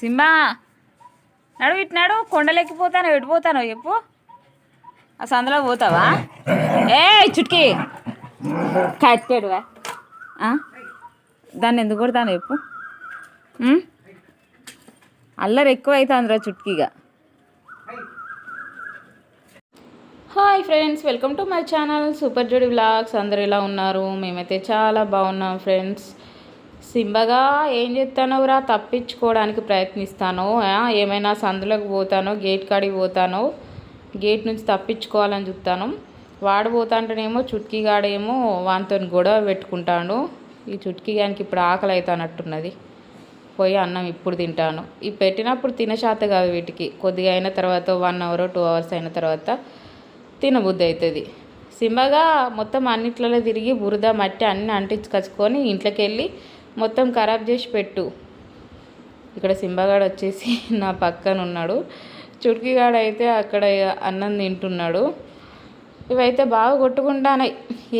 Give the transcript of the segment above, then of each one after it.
Simba నడు ఇటు నడు కొండలెక్కిపోతాను ఎడిపోతాను చెప్పు ఆ సందులో పోతావా ఏ చుట్కీ కట్టాడువా దాన్ని ఎందుకు కొడతాను చెప్పు అల్లరి ఎక్కువ అవుతుందిరా చుట్కీగా. Hi friends, welcome to my channel Super Jodi Vlogs. అందరు ఎలా ఉన్నారు? మేమైతే చాలా బాగున్నాం ఫ్రెండ్స్. సింబగా ఏం చేస్తానోరా, తప్పించుకోవడానికి ప్రయత్నిస్తాను. ఏమైనా సందులోకి పోతానో, గేట్ కాడికి పోతానో, గేట్ నుంచి తప్పించుకోవాలని చూస్తాను. వాడు పోతాంటేనేమో చుట్కీ గాడేమో వానితో గొడవ పెట్టుకుంటాడు. ఈ చుట్కీ గానికి ఇప్పుడు ఆకలి అవుతానట్టున్నది. పోయి అన్నం ఇప్పుడు తింటాను. ఈ పెట్టినప్పుడు తినశాత కాదు వీటికి. కొద్దిగా అయిన తర్వాత 1 అవర్ 2 అవర్స్ అయిన తర్వాత తినబుద్ధి అవుతుంది. సింబగా మొత్తం అన్నిట్లలో తిరిగి బురద మట్టి అన్నీ అంటించుకొచ్చుకొని ఇంట్లోకి వెళ్ళి మొత్తం ఖరాబ్ చేసి పెట్టు. ఇక్కడ సింబగాడు వచ్చేసి నా పక్కన ఉన్నాడు. చుట్కీగాడు అయితే అక్కడ అన్నం తింటున్నాడు. ఇవైతే బాగా కొట్టుకుంటానాయి.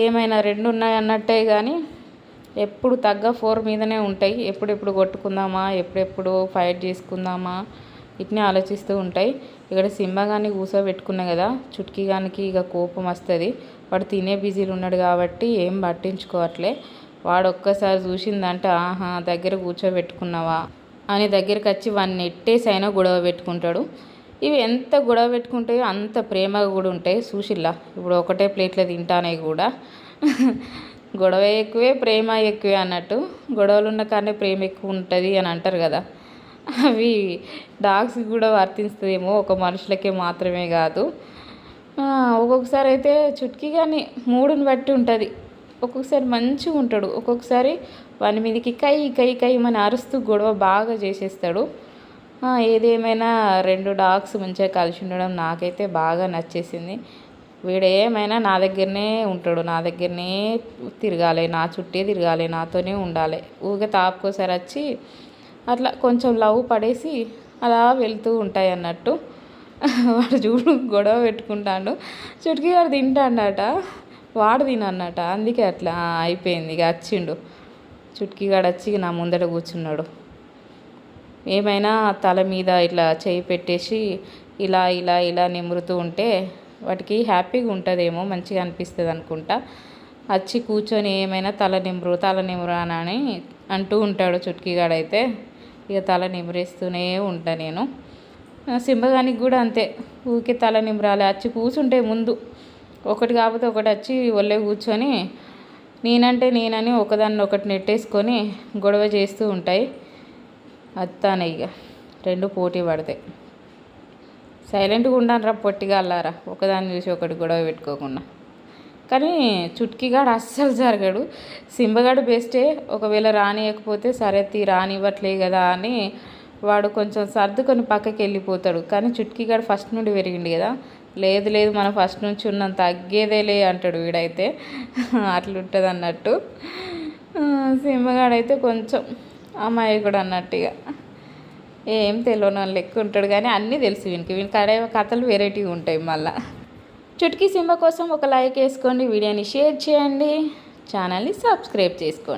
ఏమైనా 2 ఉన్నాయి అన్నట్టే కానీ ఎప్పుడు తగ్గ 4 మీదనే ఉంటాయి. ఎప్పుడెప్పుడు కొట్టుకుందామా, ఎప్పుడెప్పుడు ఫైట్ చేసుకుందామా ఇట్నే ఆలోచిస్తూ ఉంటాయి. ఇక్కడ సింబగాన్ని కూర్చోబెట్టుకున్నా కదా, చుట్కీగానికి ఇక కోపం వస్తుంది. వాడు తినే బిజీలు ఉన్నాడు కాబట్టి ఏం పట్టించుకోవట్లే. వాడు ఒక్కసారి చూసిందంటే ఆహా దగ్గర కూర్చోబెట్టుకున్నావా అని దగ్గరికి వచ్చి వాడిని నెట్టేసి అయినా గొడవ పెట్టుకుంటాడు. ఇవి ఎంత గొడవ పెట్టుకుంటాయో అంత ప్రేమగా కూడా ఉంటాయి. చూసిల్లా ఇప్పుడు ఒకటే ప్లేట్లో తింటానే కూడా గొడవ ఎక్కువే ప్రేమ ఎక్కువే అన్నట్టు. గొడవలు ఉన్న కానీ ప్రేమ ఎక్కువ ఉంటుంది అని అంటారు కదా, అవి డాగ్స్కి కూడా వర్తిస్తుందేమో, ఒక మనుషులకే మాత్రమే కాదు. ఒక్కొక్కసారి అయితే చుట్కీ కానీ మూడుని బట్టి ఉంటుంది. ఒక్కొక్కసారి మంచిగా ఉంటాడు, ఒక్కొక్కసారి వాని మీదకి కై కై కై అని అరుస్తూ గొడవ బాగా చేసేస్తాడు. ఏదేమైనా 2 డాగ్స్ మంచిగా కలిసి ఉండడం నాకైతే బాగా నచ్చేసింది. వీడు ఏమైనా నా దగ్గరనే ఉంటాడు, నా దగ్గరనే తిరగాలి, నా చుట్టే తిరగాలి, నాతోనే ఉండాలి. ఊరికే తాపుకోసారి వచ్చి అట్లా కొంచెం లవ్ పడేసి అలా వెళ్తూ ఉంటాయి అన్నట్టు. వాడు చూడు గొడవ పెట్టుకుంటాడు. చుట్కీ వాడు తింటాడట, వాడు తినన్నట. అందుకే అట్లా అయిపోయింది. ఇక వచ్చిండు చుట్కీగాడు వచ్చి నా ముందట కూర్చున్నాడు. ఏమైనా తల మీద ఇట్లా చేయి పెట్టేసి ఇలా ఇలా ఇలా నిమురుతూ ఉంటే వాటికి హ్యాపీగా ఉంటుందేమో, మంచిగా అనిపిస్తుంది అనుకుంటా. వచ్చి కూర్చొని ఏమైనా తల నిమురు అని అంటూ ఉంటాడు చుట్కీగాడైతే. ఇక తల నిమిరేస్తూనే ఉంటా నేను. సింబగానికి కూడా అంతే, ఊరికే తల నిమరాలి. వచ్చి కూర్చుంటే ముందు ఒకటి కాకపోతే ఒకటి వచ్చి ఒళ్ళే కూర్చొని నేనంటే నేనని ఒకదాన్ని ఒకటి నెట్టేసుకొని గొడవ చేస్తూ ఉంటాయి. అత్తానే ఇక 2 పోటీ పడతాయి. సైలెంట్గా ఉండాలిరా పొట్టిగా అల్లారా, ఒకదాన్ని చూసి ఒకటి గొడవ పెట్టుకోకుండా. కానీ చుట్కీగాడు అస్సలు జరగడు. సింబగాడు బెస్టే. ఒకవేళ రానియకపోతే సరే రానివ్వట్లే కదా అని వాడు కొంచెం సర్దుకొని పక్కకి వెళ్ళిపోతాడు. కానీ చుట్కీగాడు ఫస్ట్ నుండి పెరిగిండు కదా, లేదు లేదు మనం ఫస్ట్ నుంచి ఉన్నంత తగ్గేదేలే అంటాడు వీడైతే. అట్లుంటుంది అన్నట్టు. సింబగాడైతే కొంచెం అమాయకుడు అన్నట్టుగా ఏం తెలియని వాళ్ళు లెక్క ఉంటాడు. కానీ అన్నీ తెలుసు వీనికి కథలు వెరైటీగా ఉంటాయి. మళ్ళీ చుట్కీ సింబ కోసం ఒక లైక్ వేసుకోండి, వీడియోని షేర్ చేయండి, ఛానల్ని సబ్స్క్రైబ్ చేసుకోండి.